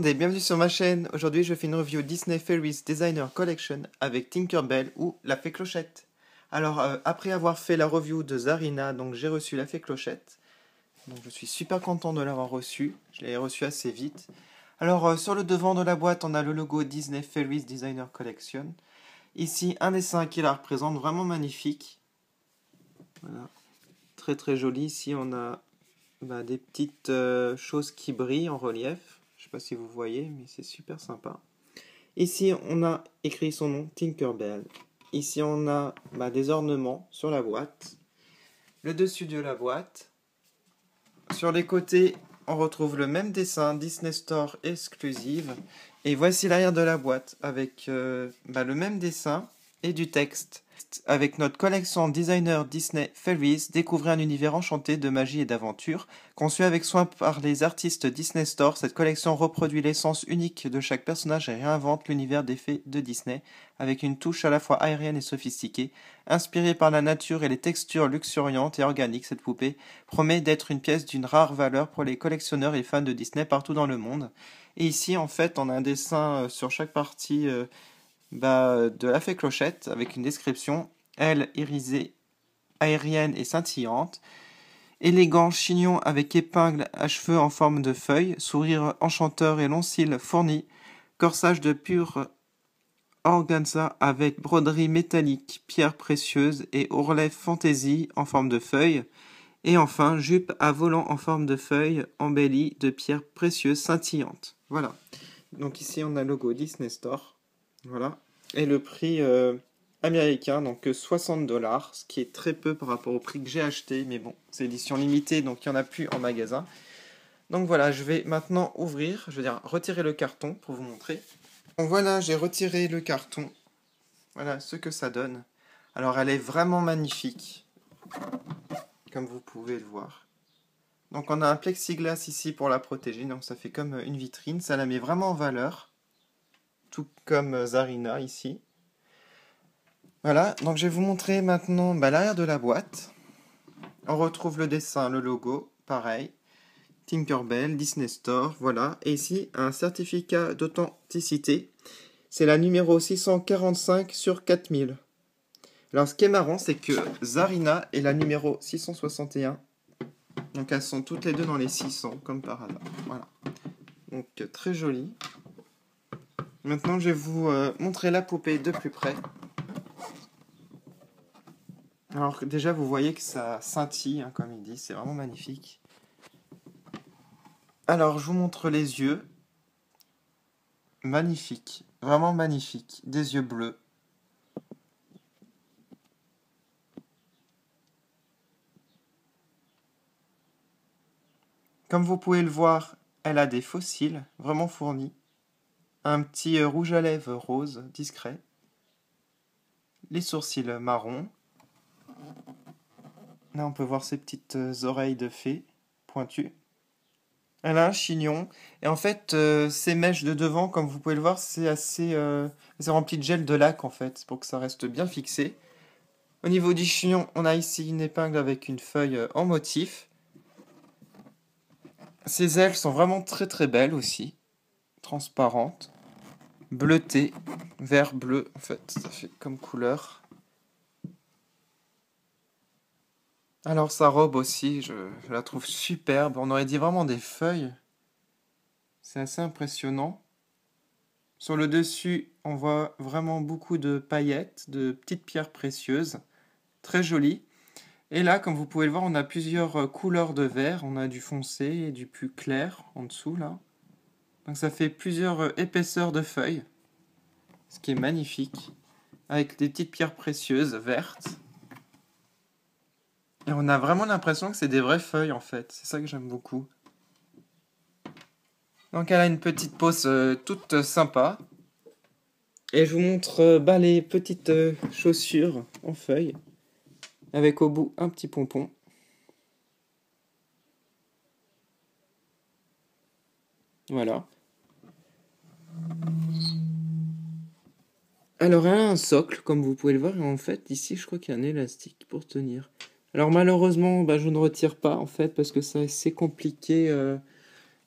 et bienvenue sur ma chaîne. Aujourd'hui je fais une review Disney Fairies Designer Collection avec Tinkerbell ou la Fée Clochette. Alors après avoir fait la review de Zarina, donc j'ai reçu la Fée Clochette. Donc je suis super content de l'avoir reçue, je l'ai reçue assez vite. Alors sur le devant de la boîte on a le logo Disney Fairies Designer Collection. Ici un dessin qui la représente vraiment magnifique. Voilà, très très joli. Ici on a des petites choses qui brillent en relief. Je sais pas si vous voyez, mais c'est super sympa. Ici, on a écrit son nom, Tinkerbell. Ici, on a des ornements sur la boîte. Le dessus de la boîte. Sur les côtés, on retrouve le même dessin, Disney Store Exclusive. Et voici l'arrière de la boîte avec le même dessin et du texte. Avec notre collection Designer Disney Fairies, découvrez un univers enchanté de magie et d'aventure. Conçu avec soin par les artistes Disney Store, cette collection reproduit l'essence unique de chaque personnage et réinvente l'univers des fées de Disney, avec une touche à la fois aérienne et sophistiquée. Inspirée par la nature et les textures luxuriantes et organiques, cette poupée promet d'être une pièce d'une rare valeur pour les collectionneurs et fans de Disney partout dans le monde. Et ici, en fait, on a un dessin sur chaque partie de la Fée Clochette avec une description. Elle irisée, aérienne et scintillante. Élégant chignon avec épingle à cheveux en forme de feuille, sourire enchanteur et longs cils fournis, corsage de pur organza avec broderie métallique, pierres précieuses et ourlet fantaisie en forme de feuille, et enfin jupe à volant en forme de feuille embellie de pierres précieuses scintillantes. Voilà. Donc ici on a le logo Disney Store. Voilà. Et le prix américain, donc 60$, ce qui est très peu par rapport au prix que j'ai acheté, mais bon, c'est édition limitée, donc il n'y en a plus en magasin. Donc voilà, je vais maintenant ouvrir, je veux dire retirer le carton pour vous montrer. Donc voilà, j'ai retiré le carton. Voilà ce que ça donne. Alors elle est vraiment magnifique, comme vous pouvez le voir. Donc on a un plexiglas ici pour la protéger, donc ça fait comme une vitrine, ça la met vraiment en valeur. Tout comme Zarina ici. Voilà, donc je vais vous montrer maintenant l'arrière de la boîte. On retrouve le dessin, le logo, pareil. Tinkerbell, Disney Store, voilà. Et ici, un certificat d'authenticité. C'est la numéro 645 sur 4000. Alors ce qui est marrant, c'est que Zarina est la numéro 661. Donc elles sont toutes les deux dans les 600, comme par hasard. Voilà. Donc très joli. Maintenant, je vais vous montrer la poupée de plus près. Alors déjà, vous voyez que ça scintille, hein, comme il dit, c'est vraiment magnifique. Alors, je vous montre les yeux. Magnifique, vraiment magnifique. Des yeux bleus. Comme vous pouvez le voir, elle a des faux cils, vraiment fournis. Un petit rouge à lèvres rose, discret. Les sourcils marrons. Là, on peut voir ses petites oreilles de fée, pointues. Elle a un chignon. Et en fait, ces mèches de devant, comme vous pouvez le voir, c'est assez... c'est rempli de gel de lac, en fait, pour que ça reste bien fixé. Au niveau du chignon, on a ici une épingle avec une feuille en motif. Ses ailes sont vraiment très très belles aussi. Transparentes. Bleutées. Vert bleu, en fait, ça fait comme couleur. Alors sa robe aussi, je la trouve superbe. On aurait dit vraiment des feuilles. C'est assez impressionnant. Sur le dessus, on voit vraiment beaucoup de paillettes, de petites pierres précieuses. Très jolies. Et là, comme vous pouvez le voir, on a plusieurs couleurs de vert. On a du foncé et du plus clair en dessous, là. Donc ça fait plusieurs épaisseurs de feuilles. Ce qui est magnifique. Avec des petites pierres précieuses, vertes. Et on a vraiment l'impression que c'est des vraies feuilles, en fait. C'est ça que j'aime beaucoup. Donc elle a une petite pose toute sympa. Et je vous montre les petites chaussures en feuilles. Avec au bout un petit pompon. Voilà. Alors elle a un socle, comme vous pouvez le voir. Et en fait, ici, je crois qu'il y a un élastique pour tenir. Alors malheureusement, je ne retire pas, en fait, parce que c'est assez compliqué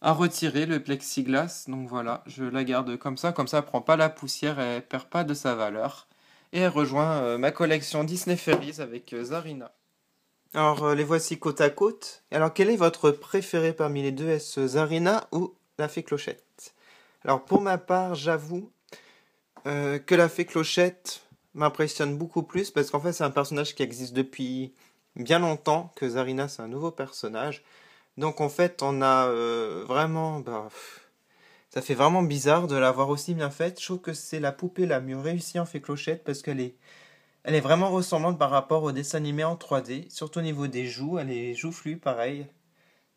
à retirer le plexiglas. Donc voilà, je la garde comme ça elle prend pas la poussière, elle perd pas de sa valeur. Et elle rejoint ma collection Disney Fairies avec Zarina. Alors les voici côte à côte. Alors quel est votre préféré parmi les deux? Est-ce Zarina ou la Fée Clochette? Alors pour ma part, j'avoue que la Fée Clochette m'impressionne beaucoup plus parce qu'en fait c'est un personnage qui existe depuis bien longtemps, que Zarina c'est un nouveau personnage. Donc en fait on a vraiment... ça fait vraiment bizarre de l'avoir aussi bien faite. Je trouve que c'est la poupée la mieux réussie en Fée Clochette parce elle est vraiment ressemblante par rapport au dessin animé en 3D, surtout au niveau des joues, elle est joufflue pareil.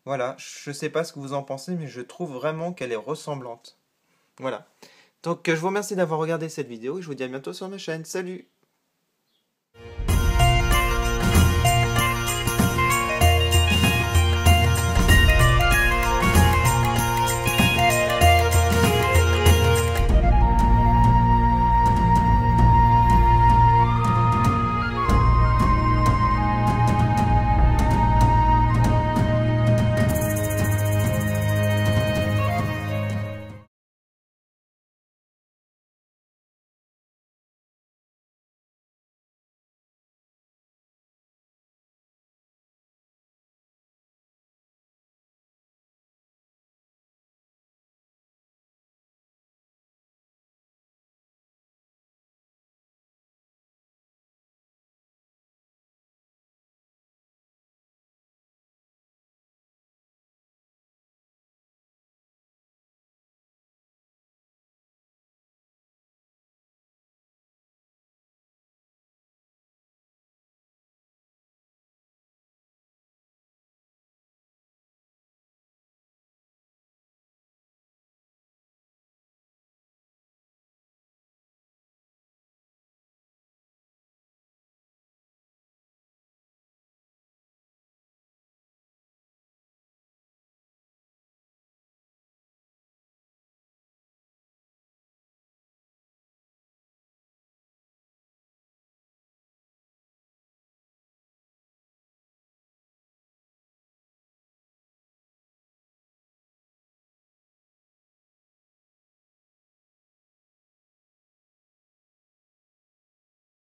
Voilà, je sais pas ce que vous en pensez, mais je trouve vraiment qu'elle est ressemblante. Voilà. Donc je vous remercie d'avoir regardé cette vidéo et je vous dis à bientôt sur ma chaîne. Salut!